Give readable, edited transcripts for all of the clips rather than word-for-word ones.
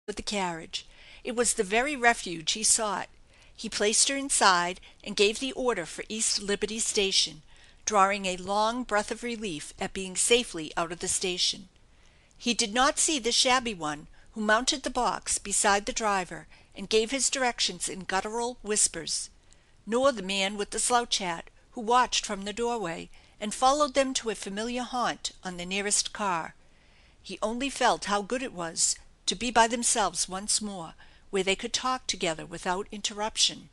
with the carriage. It was the very refuge he sought. He placed her inside and gave the order for East Liberty Station, drawing a long breath of relief at being safely out of the station. He did not see the shabby one who mounted the box beside the driver and gave his directions in guttural whispers, nor the man with the slouch hat who watched from the doorway and followed them to a familiar haunt on the nearest car. He only felt how good it was to be by themselves once more, where they could talk together without interruption.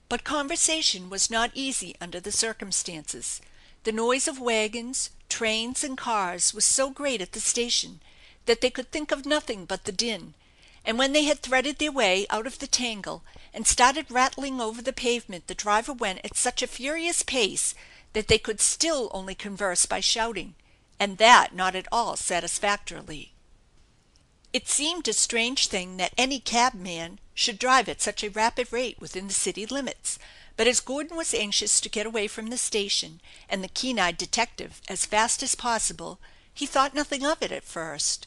But conversation was not easy under the circumstances. The noise of wagons, trains, and cars was so great at the station that they could think of nothing but the din, and when they had threaded their way out of the tangle and started rattling over the pavement, the driver went at such a furious pace that they could still only converse by shouting, and that not at all satisfactorily. It seemed a strange thing that any cabman should drive at such a rapid rate within the city limits, but as Gordon was anxious to get away from the station and the keen-eyed detective as fast as possible, he thought nothing of it at first.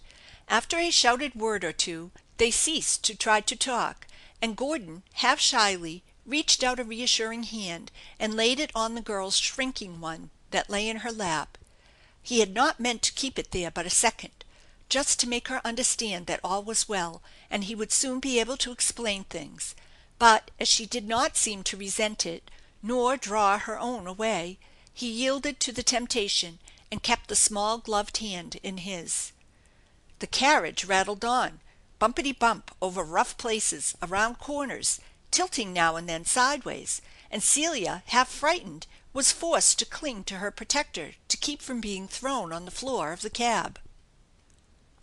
After a shouted word or two, they ceased to try to talk, and Gordon, half shyly, reached out a reassuring hand and laid it on the girl's shrinking one that lay in her lap. He had not meant to keep it there but a second, just to make her understand that all was well, and he would soon be able to explain things. But as she did not seem to resent it, nor draw her own away, he yielded to the temptation and kept the small gloved hand in his. The carriage rattled on, bumpety bump over rough places, around corners, tilting now and then sideways, and Celia, half frightened, was forced to cling to her protector to keep from being thrown on the floor of the cab.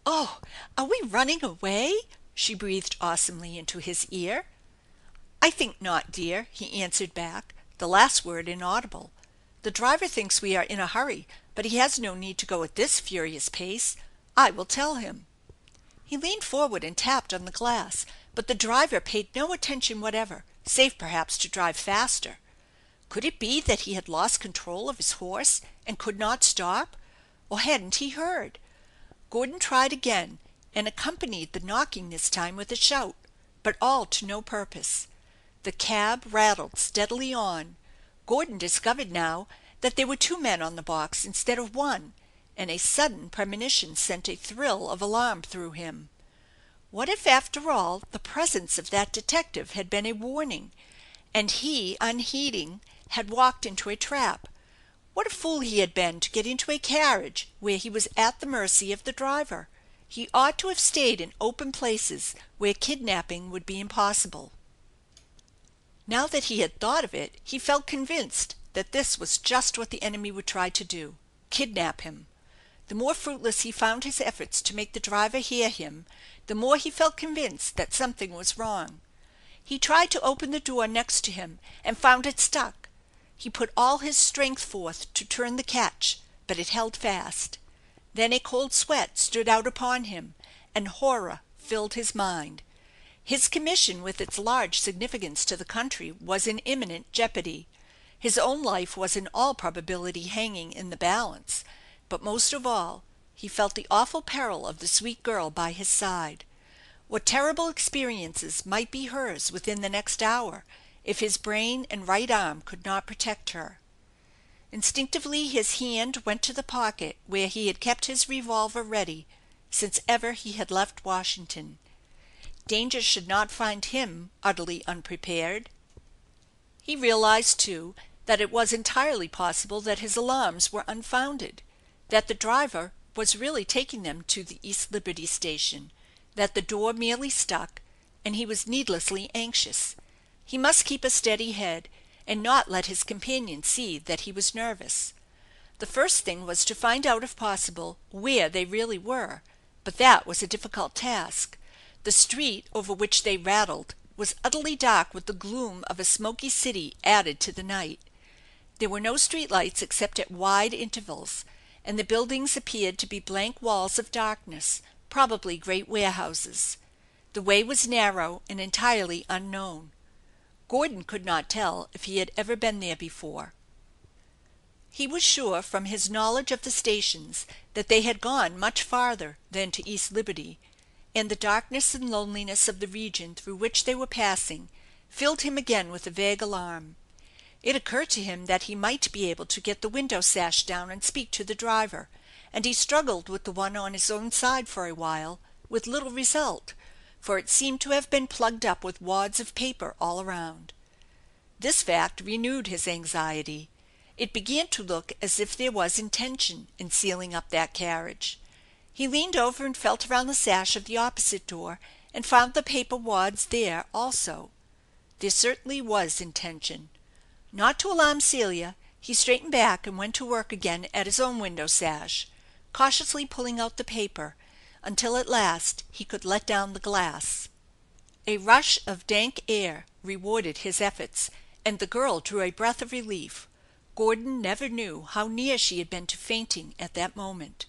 " Oh, are we running away? " she breathed awesomely into his ear. " I think not, dear," he answered back, the last word inaudible. " The driver thinks we are in a hurry, but he has no need to go at this furious pace. I will tell him." He leaned forward and tapped on the glass, but the driver paid no attention whatever, save perhaps to drive faster. Could it be that he had lost control of his horse and could not stop? Or hadn't he heard? Gordon tried again, and accompanied the knocking this time with a shout, but all to no purpose. The cab rattled steadily on. Gordon discovered now that there were two men on the box instead of one, and a sudden premonition sent a thrill of alarm through him. What if, after all, the presence of that detective had been a warning, and he, unheeding, had walked into a trap? What a fool he had been to get into a carriage where he was at the mercy of the driver! He ought to have stayed in open places where kidnapping would be impossible. Now that he had thought of it, he felt convinced that this was just what the enemy would try to do, kidnap him. The more fruitless he found his efforts to make the driver hear him, the more he felt convinced that something was wrong. He tried to open the door next to him and found it stuck. He put all his strength forth to turn the catch, but it held fast. Then a cold sweat stood out upon him, and horror filled his mind. His commission, with its large significance to the country, was in imminent jeopardy. His own life was in all probability hanging in the balance, but most of all he felt the awful peril of the sweet girl by his side. What terrible experiences might be hers within the next hour if his brain and right arm could not protect her! Instinctively his hand went to the pocket where he had kept his revolver ready since ever he had left Washington. Danger should not find him utterly unprepared. He realized, too, that it was entirely possible that his alarms were unfounded, that the driver was really taking them to the East Liberty Station, that the door merely stuck, and he was needlessly anxious. He must keep a steady head, and not let his companion see that he was nervous. The first thing was to find out, if possible, where they really were, but that was a difficult task. The street over which they rattled was utterly dark with the gloom of a smoky city added to the night. There were no street lights except at wide intervals, and the buildings appeared to be blank walls of darkness, probably great warehouses. The way was narrow and entirely unknown. Gordon could not tell if he had ever been there before. He was sure from his knowledge of the stations that they had gone much farther than to East Liberty, and the darkness and loneliness of the region through which they were passing filled him again with a vague alarm. It occurred to him that he might be able to get the window sash down and speak to the driver, and he struggled with the one on his own side for a while, with little result, for it seemed to have been plugged up with wads of paper all around. This fact renewed his anxiety. It began to look as if there was intention in sealing up that carriage. He leaned over and felt around the sash of the opposite door, and found the paper wads there also. There certainly was intention. Not to alarm Celia, he straightened back and went to work again at his own window sash, cautiously pulling out the paper, until at last he could let down the glass. A rush of dank air rewarded his efforts, and the girl drew a breath of relief. Gordon never knew how near she had been to fainting at that moment.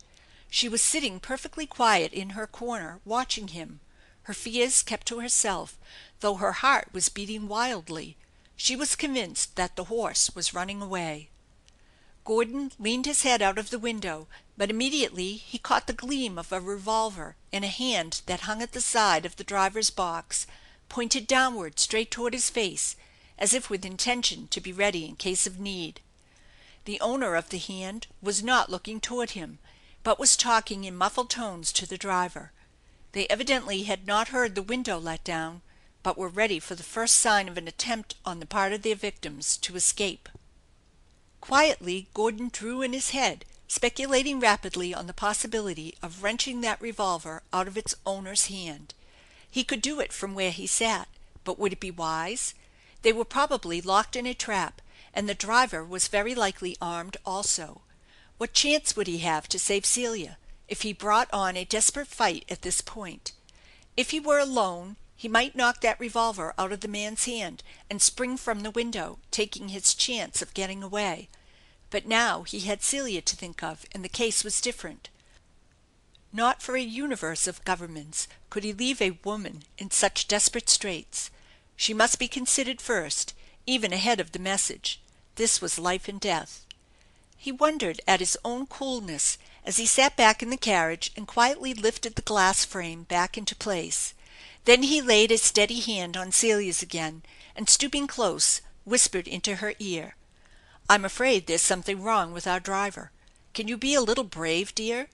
She was sitting perfectly quiet in her corner, watching him, her fears kept to herself, though her heart was beating wildly. She was convinced that the horse was running away. Gordon leaned his head out of the window, but immediately he caught the gleam of a revolver in a hand that hung at the side of the driver's box, pointed downward straight toward his face, as if with intention to be ready in case of need. The owner of the hand was not looking toward him, but was talking in muffled tones to the driver. They evidently had not heard the window let down, but were ready for the first sign of an attempt on the part of their victims to escape. Quietly Gordon drew in his head, speculating rapidly on the possibility of wrenching that revolver out of its owner's hand. He could do it from where he sat, but would it be wise? They were probably locked in a trap, and the driver was very likely armed also. What chance would he have to save Celia if he brought on a desperate fight at this point? If he were alone, he might knock that revolver out of the man's hand and spring from the window, taking his chance of getting away. But now he had Celia to think of, and the case was different. Not for a universe of governments could he leave a woman in such desperate straits. She must be considered first, even ahead of the message. This was life and death. He wondered at his own coolness as he sat back in the carriage and quietly lifted the glass frame back into place. Then he laid a steady hand on Celia's again, and stooping close, whispered into her ear, "I'm afraid there's something wrong with our driver. Can you be a little brave, dear?"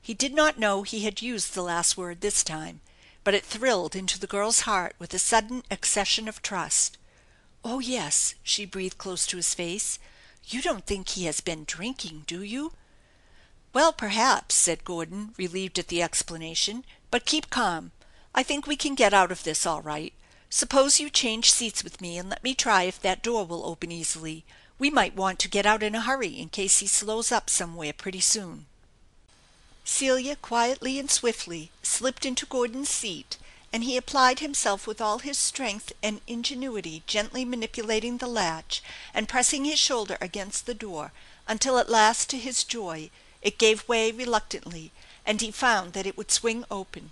He did not know he had used the last word this time, but it thrilled into the girl's heart with a sudden accession of trust. "Oh, yes," she breathed close to his face. "You don't think he has been drinking, do you?" "Well, perhaps," said Gordon, relieved at the explanation. "But keep calm. I think we can get out of this all right. Suppose you change seats with me and let me try if that door will open easily. We might want to get out in a hurry in case he slows up somewhere pretty soon." Celia quietly and swiftly slipped into Gordon's seat, and he applied himself with all his strength and ingenuity, gently manipulating the latch and pressing his shoulder against the door until at last, to his joy, it gave way reluctantly, and he found that it would swing open.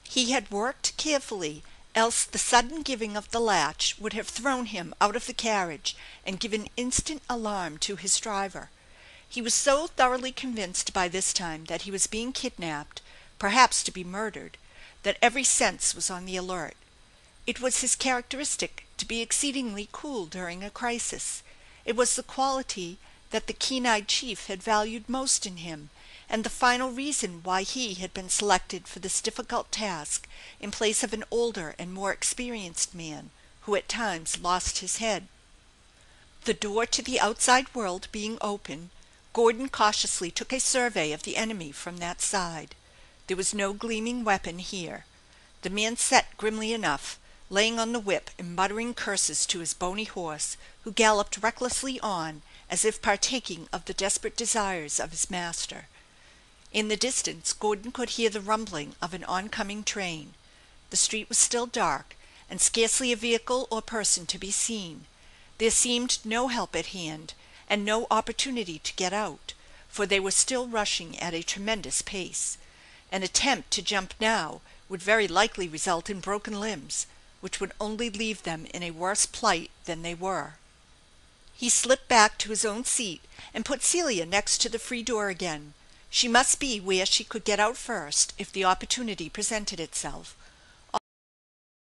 He had worked carefully, else the sudden giving of the latch would have thrown him out of the carriage and given instant alarm to his driver. He was so thoroughly convinced by this time that he was being kidnapped, perhaps to be murdered, that every sense was on the alert. It was his characteristic to be exceedingly cool during a crisis. It was the quality that the keen-eyed chief had valued most in him, and the final reason why he had been selected for this difficult task in place of an older and more experienced man, who at times lost his head. The door to the outside world being open, Gordon cautiously took a survey of the enemy from that side. There was no gleaming weapon here. The man sat grimly enough, laying on the whip and muttering curses to his bony horse, who galloped recklessly on, as if partaking of the desperate desires of his master. In the distance Gordon could hear the rumbling of an oncoming train. The street was still dark, and scarcely a vehicle or person to be seen. There seemed no help at hand, and no opportunity to get out, for they were still rushing at a tremendous pace. An attempt to jump now would very likely result in broken limbs, which would only leave them in a worse plight than they were. He slipped back to his own seat and put Celia next to the free door again. She must be where she could get out first if the opportunity presented itself.